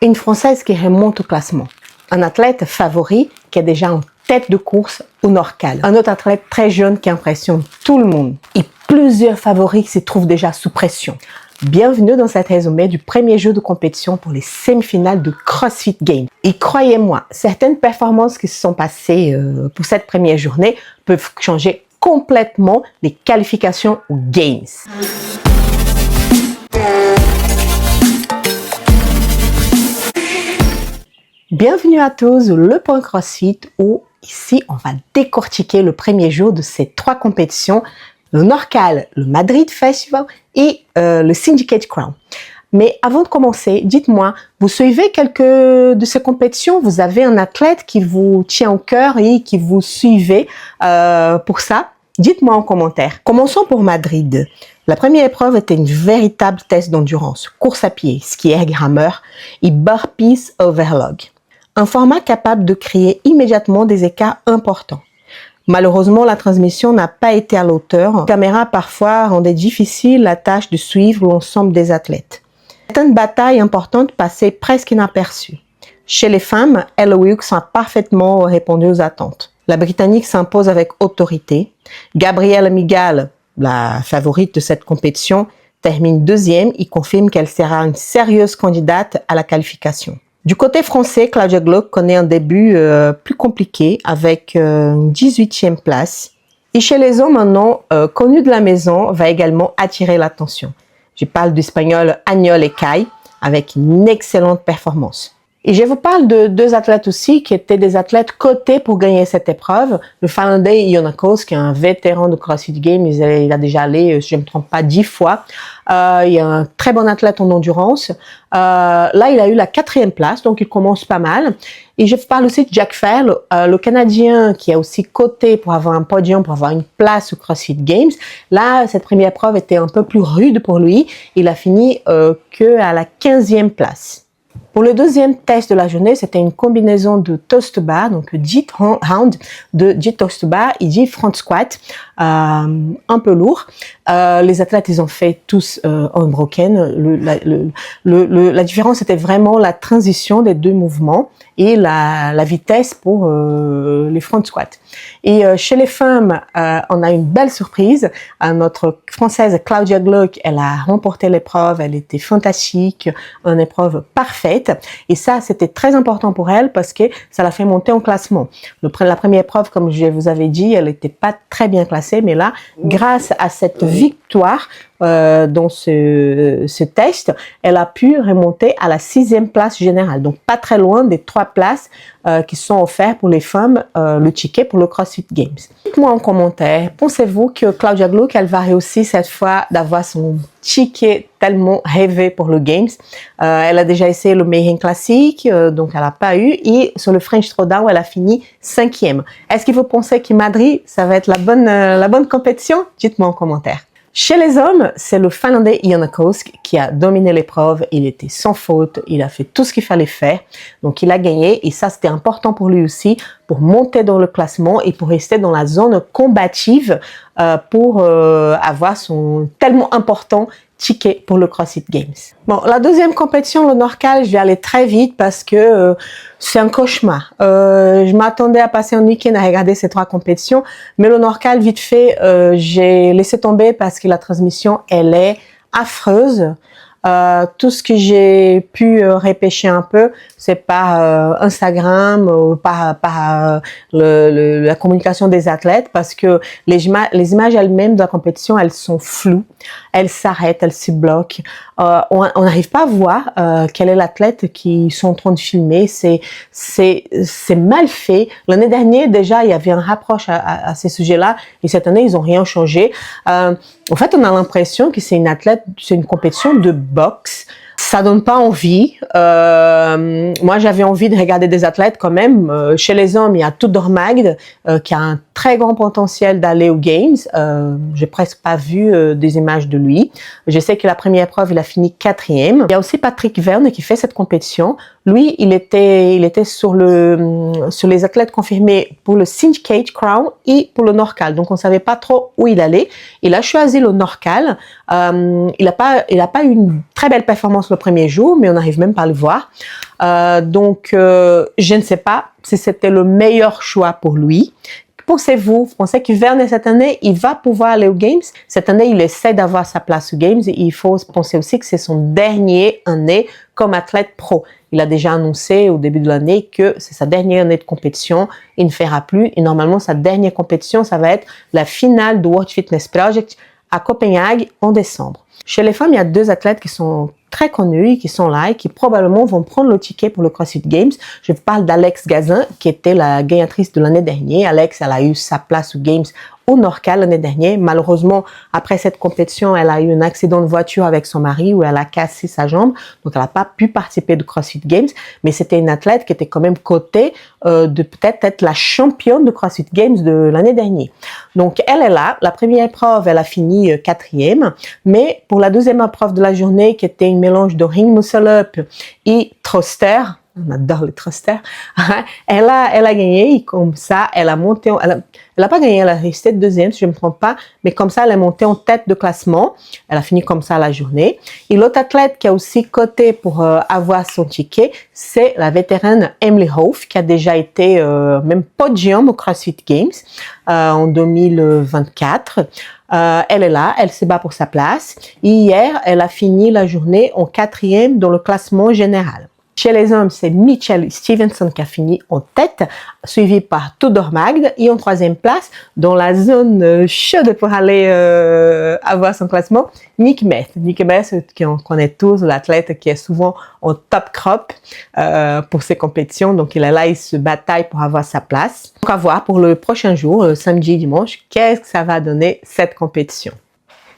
Une Française qui remonte au classement. Un athlète favori qui est déjà en tête de course au Norcal. Un autre athlète très jeune qui impressionne tout le monde. Et plusieurs favoris qui se trouvent déjà sous pression. Bienvenue dans cette résumé du premier jeu de compétition pour les semi-finales de CrossFit Games. Et croyez-moi, certaines performances qui se sont passées pour cette première journée peuvent changer complètement les qualifications aux Games. Bienvenue à tous, le point CrossFit où ici on va décortiquer le premier jour de ces trois compétitions, le Norcal, le Madrid Festival et le Syndicate Crown. Mais avant de commencer, dites-moi, vous suivez quelques de ces compétitions? Vous avez un athlète qui vous tient au cœur et qui vous suivez pour ça? Dites-moi en commentaire. Commençons pour Madrid. La première épreuve était une véritable test d'endurance, course à pied, ski erg rameur et burpees overlog. Un format capable de créer immédiatement des écarts importants. Malheureusement, la transmission n'a pas été à l'auteur. La caméra parfois rendait difficile la tâche de suivre l'ensemble des athlètes. Certaines batailles importantes passaient presque inaperçues. Chez les femmes, Ella Wilkes a parfaitement répondu aux attentes. La Britannique s'impose avec autorité. Gabrielle Migal, la favorite de cette compétition, termine deuxième et confirme qu'elle sera une sérieuse candidate à la qualification. Du côté français, Claudia Glock connaît un début plus compliqué avec une 18e place. Et chez les hommes, un nom connu de la maison va également attirer l'attention. Je parle du espagnol Agnol Ecay avec une excellente performance. Et je vous parle de deux athlètes aussi qui étaient des athlètes cotés pour gagner cette épreuve. Le Finlandais Ionakos, qui est un vétéran de CrossFit Games, il a déjà allé, si je ne me trompe pas, 10 fois. Il est un très bon athlète en endurance. Là, il a eu la 4e place, donc il commence pas mal. Et je vous parle aussi de Jack Fairl, le Canadien qui a aussi coté pour avoir un podium, pour avoir une place au CrossFit Games. Là, cette première épreuve était un peu plus rude pour lui. Il a fini qu'à la 15e place. Pour le deuxième test de la journée, c'était une combinaison de toast bar, donc 10 rounds de 10 toast bar et 10 front squat, un peu lourd. Les athlètes, ils ont fait tous unbroken. La différence, c'était vraiment la transition des deux mouvements et la vitesse pour les front squats. Et chez les femmes, on a une belle surprise. Notre Française Claudia Glock, elle a remporté l'épreuve, elle était fantastique, une épreuve parfaite. Et ça, c'était très important pour elle parce que ça l'a fait monter en classement. La première épreuve, comme je vous avais dit, elle n'était pas très bien classée, mais là, grâce à cette victoire dans ce test, elle a pu remonter à la 6e place générale. Donc, pas très loin des 3 places qui sont offertes pour les femmes, le ticket pour le CrossFit Games. Dites-moi en commentaire, pensez-vous que Claudia Glock, elle va réussir cette fois d'avoir son ticket tellement rêvé pour le Games? Elle a déjà essayé le Mayhem Classic, donc elle n'a pas eu. Et sur le French Throwdown, elle a fini 5e. Est-ce que vous pensez que Madrid, ça va être la bonne compétition? Dites-moi en commentaire. Chez les hommes, c'est le Finlandais Ionakos qui a dominé l'épreuve. Il était sans faute, il a fait tout ce qu'il fallait faire. Donc, il a gagné et ça, c'était important pour lui aussi pour monter dans le classement et pour rester dans la zone combative pour avoir son tellement important ticket pour le CrossFit Games. Bon, la deuxième compétition, le Norcal, je vais aller très vite parce que c'est un cauchemar. Je m'attendais à passer un week-end à regarder ces 3 compétitions, mais le Norcal, vite fait, j'ai laissé tomber parce que la transmission, elle est affreuse. Tout ce que j'ai pu repêcher un peu, c'est par Instagram ou par la communication des athlètes parce que les images elles-mêmes de la compétition, elles sont floues, elles s'arrêtent, elles se bloquent. On n'arrive pas à voir quel est l'athlète qu'ils sont en train de filmer. C'est mal fait. L'année dernière, déjà, il y avait un rapproche à ces sujets-là et cette année, ils n'ont rien changé. En fait, on a l'impression que c'est une compétition de boxe. Ça donne pas envie. Moi, j'avais envie de regarder des athlètes quand même. Chez les hommes, il y a Tudor Magd qui a un très grand potentiel d'aller aux Games. J'ai presque pas vu des images de lui. Je sais que la première épreuve, il a fini 4e. Il y a aussi Patrick Verne qui fait cette compétition. Lui, il était sur les athlètes confirmés pour le Syndicate Crown et pour le Norcal. Donc, on savait pas trop où il allait. Il a choisi le Norcal. Il a pas eu une très belle performance le premier jour, mais on n'arrive même pas à le voir. Donc, je ne sais pas si c'était le meilleur choix pour lui. Pensez-vous, vous pensez que Verne, cette année, il va pouvoir aller aux Games? Cette année, il essaie d'avoir sa place aux Games et il faut penser aussi que c'est son dernière année comme athlète pro. Il a déjà annoncé au début de l'année que c'est sa dernière année de compétition. Il ne fera plus et normalement, sa dernière compétition, ça va être la finale du World Fitness Project à Copenhague en décembre. Chez les femmes, il y a 2 athlètes qui sont très connus, qui sont là et qui probablement vont prendre le ticket pour le CrossFit Games. Je vous parle d'Alex Gazin, qui était la gagnatrice de l'année dernière. Alex, elle a eu sa place aux Games au Norcal l'année dernière. Malheureusement, après cette compétition, elle a eu un accident de voiture avec son mari où elle a cassé sa jambe. Donc, elle n'a pas pu participer du CrossFit Games. Mais c'était une athlète qui était quand même cotée de peut-être être la championne du CrossFit Games de l'année dernière. Donc, elle est là. La première épreuve, elle a fini 4e. Mais pour la deuxième épreuve de la journée, qui était un mélange de ring muscle up et thruster, on adore les thrusters, elle a gagné et comme ça, elle a monté, elle a pas gagné, elle a resté 2e si je ne me trompe pas, mais comme ça, elle est montée en tête de classement. Elle a fini comme ça la journée. Et l'autre athlète qui a aussi coté pour avoir son ticket, c'est la vétérane Emily Hoff, qui a déjà été même podium au CrossFit Games en 2024. Elle est là, elle se bat pour sa place. Et hier, elle a fini la journée en 4e dans le classement général. Chez les hommes, c'est Mitchell Stevenson qui a fini en tête, suivi par Tudor Magd et en 3e place, dans la zone chaude pour aller avoir son classement, Nick Meth. Nick Meth, qu'on connaît tous, l'athlète qui est souvent en top crop pour ses compétitions. Donc, il est là, il se bataille pour avoir sa place. Donc, à voir pour le prochain jour, samedi et dimanche, qu'est-ce que ça va donner cette compétition.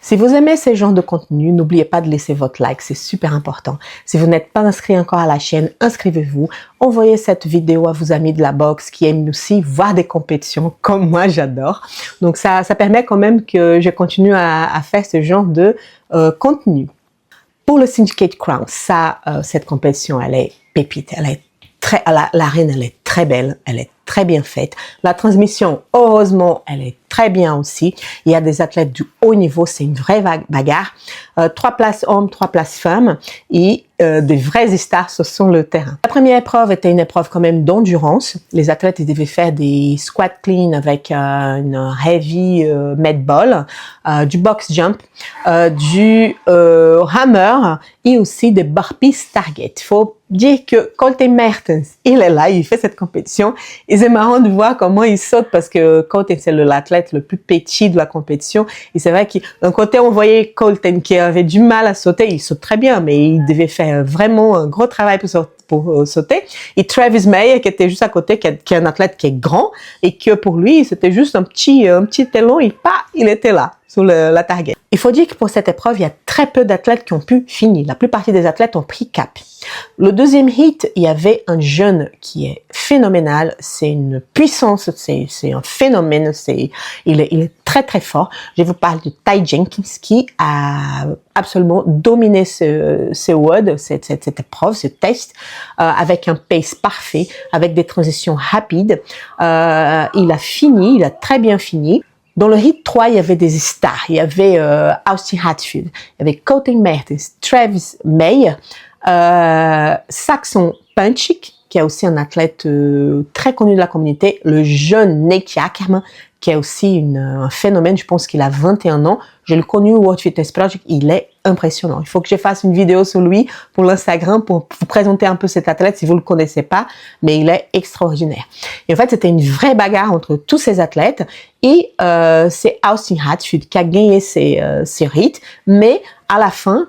Si vous aimez ce genre de contenu, n'oubliez pas de laisser votre like, c'est super important. Si vous n'êtes pas inscrit encore à la chaîne, inscrivez-vous. Envoyez cette vidéo à vos amis de la boxe qui aiment aussi voir des compétitions comme moi, j'adore. Donc ça permet quand même que je continue à faire ce genre de contenu. Pour le Syndicate Crown, cette compétition, elle est pépite, elle est l'arène, elle est très belle, elle est très bien faite. La transmission, heureusement, elle est très bien aussi. Il y a des athlètes du haut niveau, c'est une vraie bagarre. 3 places hommes, 3 places femmes et des vrais stars sur le terrain. La première épreuve était une épreuve quand même d'endurance. Les athlètes ils devaient faire des squats clean avec une heavy med ball, du box jump, du hammer et aussi des burpees target. Il faut dire que Colton Mertens, il est là, il fait cette compétition. Et c'est marrant de voir comment il saute parce que Colton, c'est l'athlète le plus petit de la compétition. Et c'est vrai d'un côté, on voyait Colton qui avait du mal à sauter. Il saute très bien, mais il devait faire vraiment un gros travail pour sauter. Et Travis May, qui était juste à côté, qui est un athlète qui est grand et que pour lui, c'était juste un petit élan et il était là, sur la target. Il faut dire que pour cette épreuve, il y a très peu d'athlètes qui ont pu finir. La plupart des athlètes ont pris cap. Le deuxième hit, il y avait un jeune qui est phénoménal. C'est une puissance, c'est un phénomène. Il est très très fort. Je vous parle de Ty Jenkins qui a absolument dominé ce WOD, cette épreuve, ce test, avec un pace parfait, avec des transitions rapides. Il a très bien fini. Dans le hit 3, il y avait des stars. Il y avait Austin Hatfield, il y avait Colton Mertens, Travis May, Saxon Punchik, qui est aussi un athlète très connu de la communauté, le jeune Nate Ackerman, qui est aussi un phénomène, je pense qu'il a 21 ans. Je l'ai connu au World Fitness Project, il est impressionnant. Il faut que je fasse une vidéo sur lui pour l'Instagram pour vous présenter un peu cet athlète si vous le connaissez pas, mais il est extraordinaire. Et en fait, c'était une vraie bagarre entre tous ces athlètes et c'est Austin Hatfield qui a gagné ces hits, mais à la fin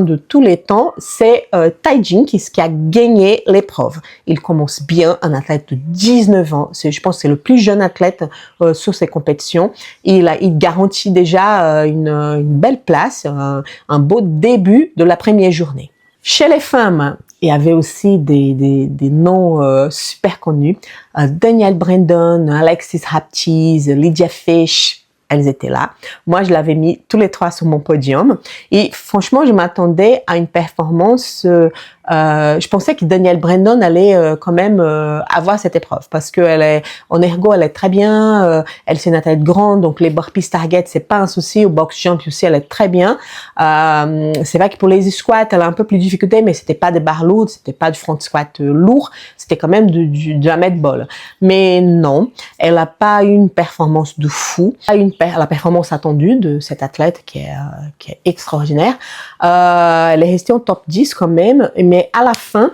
de tous les temps, c'est Ty Jenkins qui a gagné l'épreuve. Il commence bien, un athlète de 19 ans. Je pense que c'est le plus jeune athlète sur ces compétitions. Il garantit déjà une belle place, un beau début de la première journée. Chez les femmes, Il y avait aussi des noms super connus. Danielle Brandon, Alexis Haptees, Lydia Fish. Elles étaient là. Moi, je l'avais mis tous les trois sur mon podium. Et franchement, je m'attendais à une performance. Je pensais que Danielle Brandon allait quand même avoir cette épreuve parce que en ergo, elle est très bien. Elle c'est une athlète grande, donc les burpees target, c'est pas un souci. Au box jump aussi, elle est très bien. C'est vrai que pour les squats, elle a un peu plus de difficulté, mais c'était pas des barres lourdes, c'était pas du front squat lourd, c'était quand même de la med ball. Mais non, elle a pas eu une performance de fou. La performance attendue de cette athlète qui est extraordinaire. Elle est restée en top 10 quand même, mais à la fin,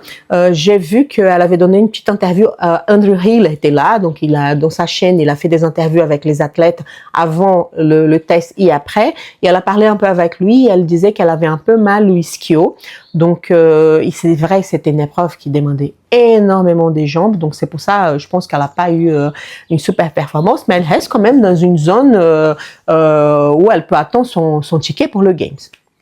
j'ai vu qu'elle avait donné une petite interview. Andrew Hill était là, donc dans sa chaîne, il a fait des interviews avec les athlètes avant le test et après. Et elle a parlé un peu avec lui. Elle disait qu'elle avait un peu mal au ischio. Donc, c'est vrai que c'était une épreuve qui demandait énormément des jambes. Donc, c'est pour ça, je pense qu'elle n'a pas eu une super performance, mais elle reste quand même dans une zone où elle peut attendre son ticket pour le Games.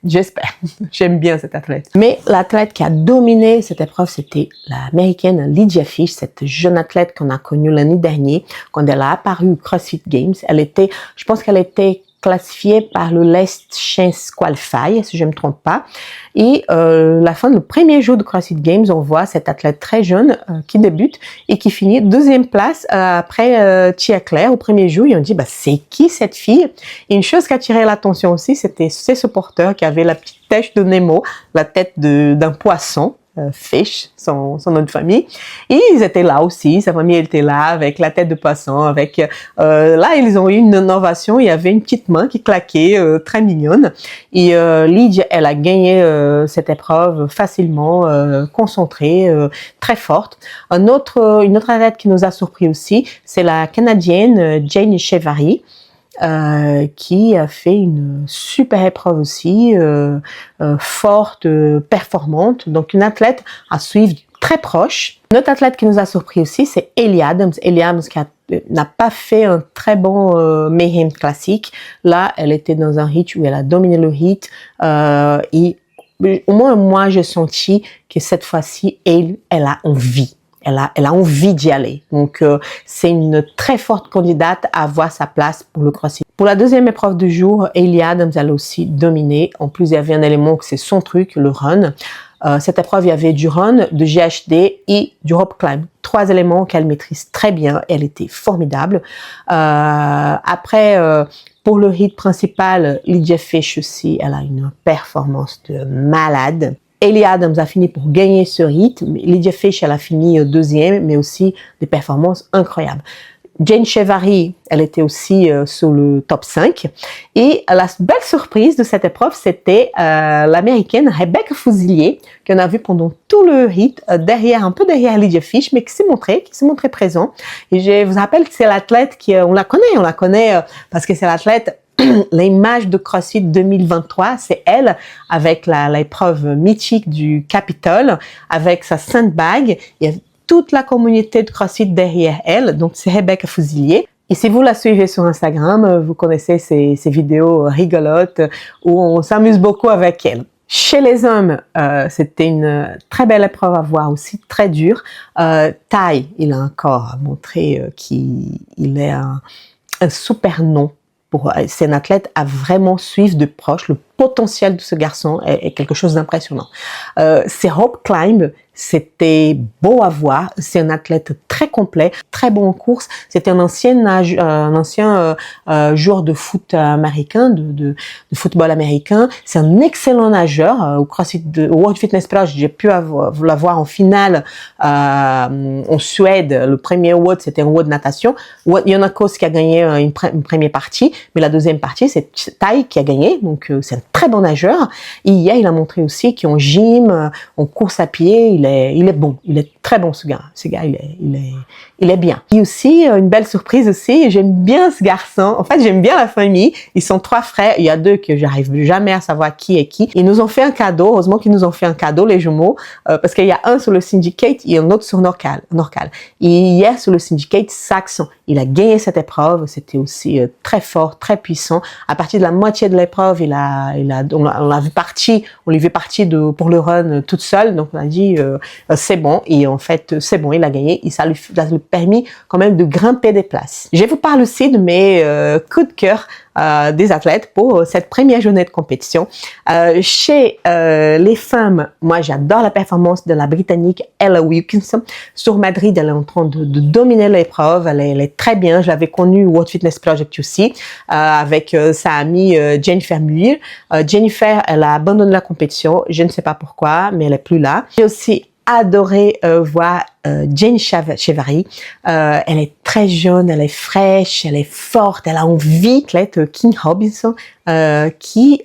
J'espère. J'aime bien cette athlète. Mais l'athlète qui a dominé cette épreuve, c'était l'américaine Lydia Fish, cette jeune athlète qu'on a connue l'année dernière, quand elle a apparu au CrossFit Games. Je pense qu'elle était classifiée par le Last Chance Qualify, si je ne me trompe pas. Et la fin du premier jour de CrossFit Games, on voit cette athlète très jeune qui débute et qui finit deuxième place après Tia Claire au premier jour. Et on dit, c'est qui cette fille? Et une chose qui a attiré l'attention aussi, c'était ses supporters qui avaient la petite tête de Nemo, la tête d'un poisson. Fish, son nom de famille. Et ils étaient là aussi, sa famille était là avec la tête de poisson, là ils ont eu une innovation, il y avait une petite main qui claquait, très mignonne. Et Lydia, elle a gagné cette épreuve facilement, concentrée, très forte. Une autre athlète qui nous a surpris aussi, c'est la Canadienne Jane Chevari. Qui a fait une super épreuve aussi, forte, performante. Donc, une athlète à suivre très proche. Une autre athlète qui nous a surpris aussi, c'est Ellie Adams. Ellie Adams qui n'a pas fait un très bon Mayhem classique. Là, elle était dans un hit où elle a dominé le hit. Et au moins, moi, j'ai senti que cette fois-ci, elle a envie. Elle a envie d'y aller. Donc, c'est une très forte candidate à avoir sa place pour le CrossFit. Pour la deuxième épreuve du jour, Ellie Adams, elle a aussi dominé. En plus, il y avait un élément que c'est son truc, le run. Cette épreuve, il y avait du run, de GHD et du rope climb. 3 éléments qu'elle maîtrise très bien. Elle était formidable. Après, pour le hit principal, Lydia Fish aussi, elle a une performance de malade. Ellie Adams a fini pour gagner ce hit. Lydia Fish, elle a fini deuxième, mais aussi des performances incroyables. Jane Chevari, elle était aussi sur le top 5. Et la belle surprise de cette épreuve, c'était l'américaine Rebecca Fusilier, qu'on a vu pendant tout le hit, un peu derrière Lydia Fish, mais qui s'est montrée présent. Et je vous rappelle que c'est l'athlète on la connaît parce que c'est l'athlète. L'image de CrossFit 2023, c'est elle avec l'épreuve mythique du Capitole, avec sa sandbag. Il y a toute la communauté de CrossFit derrière elle. Donc, c'est Rebecca Fusilier. Et si vous la suivez sur Instagram, vous connaissez ses vidéos rigolotes où on s'amuse beaucoup avec elle. Chez les hommes, c'était une très belle épreuve à voir aussi, très dure. Ty, il a encore montré qu'il est un super nom. C'est un athlète à vraiment suivre de proche. Le potentiel de ce garçon est quelque chose d'impressionnant. Ses rope climb, c'était beau à voir. C'est un athlète très complet, très bon en course. C'était un ancien joueur de foot américain, de football américain. C'est un excellent nageur. Au World Fitness Pro, j'ai pu l'avoir en finale en Suède. Le premier WOD, c'était un WOD natation. Jonakos qui a gagné une première partie, mais la deuxième partie, c'est Tai qui a gagné. Donc, c'est un très bon nageur. Et hier, il a montré aussi qu'en gym, en course à pied, il est bon. Il est très bon, ce gars. Ce gars, il est bien. Et aussi, une belle surprise aussi, j'aime bien ce garçon. En fait, j'aime bien la famille. Ils sont 3 frères. Il y a 2 que j'arrive jamais à savoir qui est qui. Ils nous ont fait un cadeau. Heureusement qu'ils nous ont fait un cadeau, les jumeaux, parce qu'il y a un sur le Syndicate et un autre sur Norcal. Et hier, sur le Syndicate, Saxon, il a gagné cette épreuve. C'était aussi très fort, très puissant. À partir de la moitié de l'épreuve, il a on l'a vu parti, on l'a vu parti pour le run toute seule, donc on a dit c'est bon, et en fait c'est bon, il a gagné, et ça lui a permis quand même de grimper des places. Je vous parle aussi de mes coups de cœur des athlètes pour cette première journée de compétition. Chez les femmes, moi j'adore la performance de la Britannique Ella Wilkinson. Sur Madrid, elle est en train de dominer l'épreuve, elle est très bien. Je l'avais connue au World Fitness Project aussi, avec sa amie Jennifer Muir. Jennifer, elle a abandonné la compétition, je ne sais pas pourquoi, mais elle est plus là. J'ai aussi adoré voir Jane Chevari. Elle est très jeune, elle est fraîche, elle est forte, elle a envie. L'athlète King Robinson qui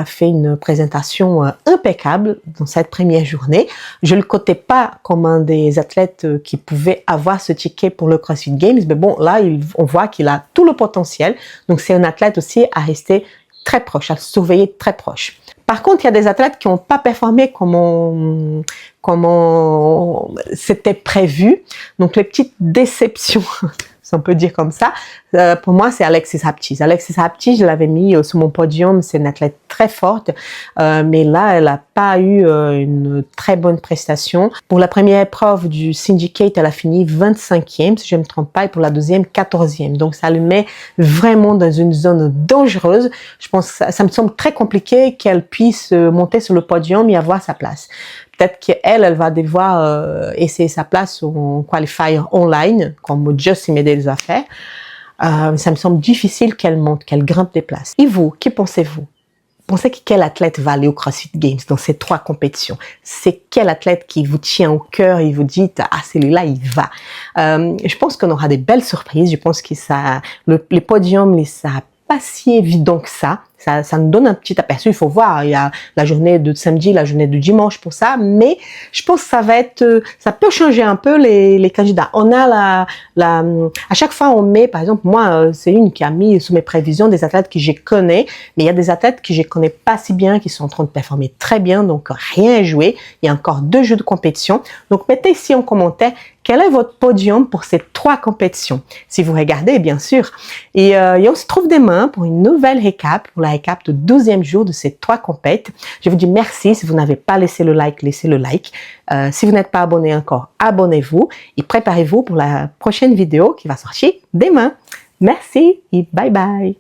fait une présentation impeccable dans cette première journée. Je le cotais pas comme un des athlètes qui pouvait avoir ce ticket pour le CrossFit Games, mais bon, là, on voit qu'il a tout le potentiel. Donc, c'est un athlète aussi à rester très proche, à surveiller très proche. Par contre, il y a des athlètes qui n'ont pas performé comme c'était prévu. Donc, les petites déceptions, si on peut dire comme ça, pour moi, c'est Alexis Aptis. Alexis Aptis, je l'avais mis sur mon podium. C'est une athlète très forte, mais là, elle n'a pas eu une très bonne prestation. Pour la première épreuve du Syndicate, elle a fini 25e, si je ne me trompe pas, et pour la deuxième, 14e. Donc, ça le met vraiment dans une zone dangereuse. Je pense que ça me semble très compliqué qu'elle puisse monter sur le podium et avoir sa place. Peut-être qu'elle va devoir essayer sa place en qualifier online, comme Just Immediate les a fait. Ça me semble difficile qu'elle monte, qu'elle grimpe des places. Et vous, qui pensez-vous? Pensez que quel athlète va aller au CrossFit Games dans ces 3 compétitions? C'est quel athlète qui vous tient au cœur et vous dites « Ah, celui-là, il va ». Je pense qu'on aura des belles surprises. Je pense que les podiums, ça n'a pas si évident que ça. Ça nous donne un petit aperçu. Il faut voir, il y a la journée de samedi, la journée de dimanche pour ça, mais je pense que ça peut changer un peu les candidats. On a à chaque fois on met, par exemple, moi, c'est une qui a mis sous mes prévisions des athlètes que je connais, mais il y a des athlètes que je connais pas si bien, qui sont en train de performer très bien, donc rien à jouer. Il y a encore 2 jeux de compétition. Donc, mettez ici en commentaire quel est votre podium pour ces 3 compétitions, si vous regardez, bien sûr. Et on se trouve demain pour une nouvelle récap, pour la récap de 12e jour de ces 3 compètes. Je vous dis merci. Si vous n'avez pas laissé le like, laissez le like. Si vous n'êtes pas abonné encore, abonnez-vous et préparez-vous pour la prochaine vidéo qui va sortir demain. Merci et bye bye.